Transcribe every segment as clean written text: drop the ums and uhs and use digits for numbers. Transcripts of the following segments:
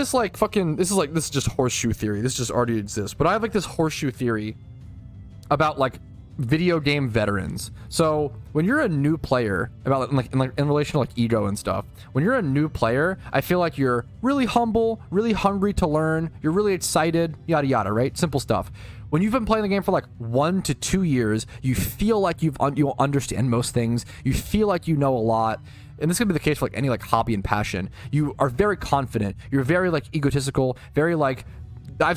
this like fucking, this is just horseshoe theory. This just already exists. But I have like this horseshoe theory about like video game veterans. So when you're a new player, about in relation to like ego and stuff, when you're a new player, I feel like you're really humble, really hungry to learn, you're really excited, yada yada, right? Simple stuff. When you've been playing the game for like 1 to 2 years, you feel like you understand most things, you feel like you know a lot. And this could be the case for like any like hobby and passion. You are very confident, you're very like egotistical, very like,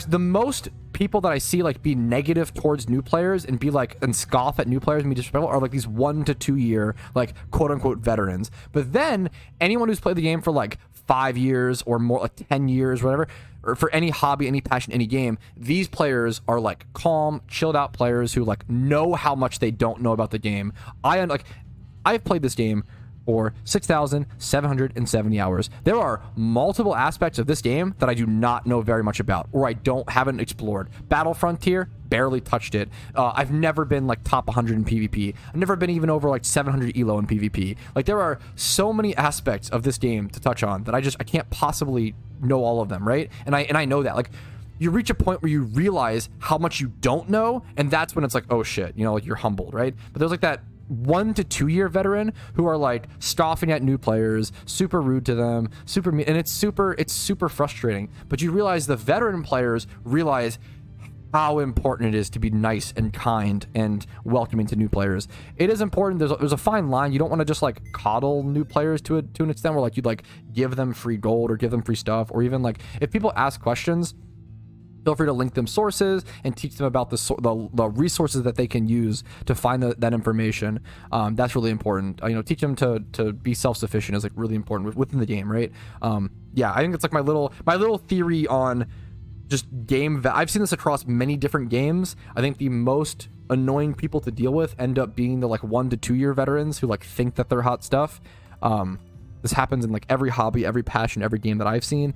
the most people that I see like be negative towards new players and be like, and scoff at new players and be disrespectful are like these 1 to 2 year like quote unquote veterans. But then anyone who's played the game for like 5 years or more, like 10 years, whatever, or for any hobby, any passion, any game, these players are like calm, chilled out players who like know how much they don't know about the game. I've played this game for 6,770 hours. There are multiple aspects of this game that I do not know very much about, or I haven't explored. Battle Frontier, barely touched it. I've never been like top 100 in PvP. I've never been even over like 700 elo in PvP. Like there are so many aspects of this game to touch on that I can't possibly know all of them, right? And I know that like you reach a point where you realize how much you don't know, and that's when it's like, oh shit, you know, like you're humbled, right? But there's like that 1 to 2 year veteran who are like scoffing at new players, super rude to them, super mean, and it's super frustrating. But you realize the veteran players realize how important it is to be nice and kind and welcoming to new players. It is important. There's a fine line. You don't want to just like coddle new players to an extent where like you'd like give them free gold or give them free stuff, or even like if people ask questions, feel free to link them sources and teach them about the resources that they can use to find that information. That's really important. You know, teach them to be self-sufficient is like really important within the game, right? Yeah, I think it's like my little theory on just I've seen this across many different games. I think the most annoying people to deal with end up being the like 1 to 2 year veterans who like think that they're hot stuff. This happens in like every hobby, every passion, every game that I've seen.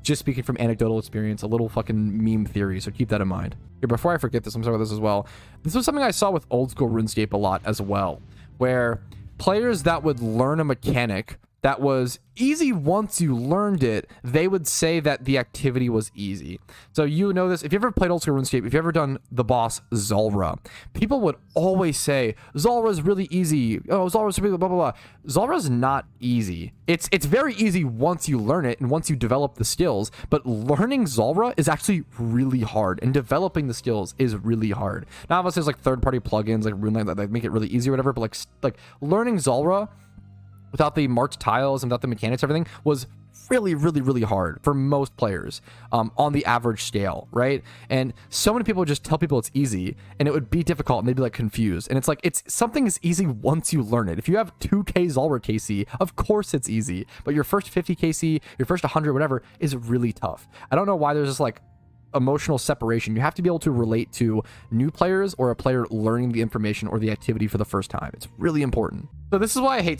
Just speaking from anecdotal experience, a little fucking meme theory, so keep that in mind. Here, before I forget this, I'm sorry about this as well. This was something I saw with old school RuneScape a lot as well, where players that would learn a mechanic that was easy once you learned it, they would say that the activity was easy. So you know this, if you ever played old school RuneScape, if you ever done the boss Zulrah, people would always say, Zulrah's really easy. Oh, Zulrah's really blah, blah, blah. Zulrah's not easy. It's very easy once you learn it and once you develop the skills, but learning Zulrah is actually really hard, and developing the skills is really hard. Now, obviously, there's like third-party plugins like RuneLite that make it really easy or whatever, but like learning Zulrah without the marked tiles and without the mechanics, everything was really, really, really hard for most players on the average scale, right? And so many people just tell people it's easy, and it would be difficult, and they'd be like confused. And it's like, something is easy once you learn it. If you have 2k Zulrah KC, of course it's easy, but your first 50 KC, your first 100, whatever, is really tough. I don't know why there's this like emotional separation. You have to be able to relate to new players or a player learning the information or the activity for the first time. It's really important. So this is why I hate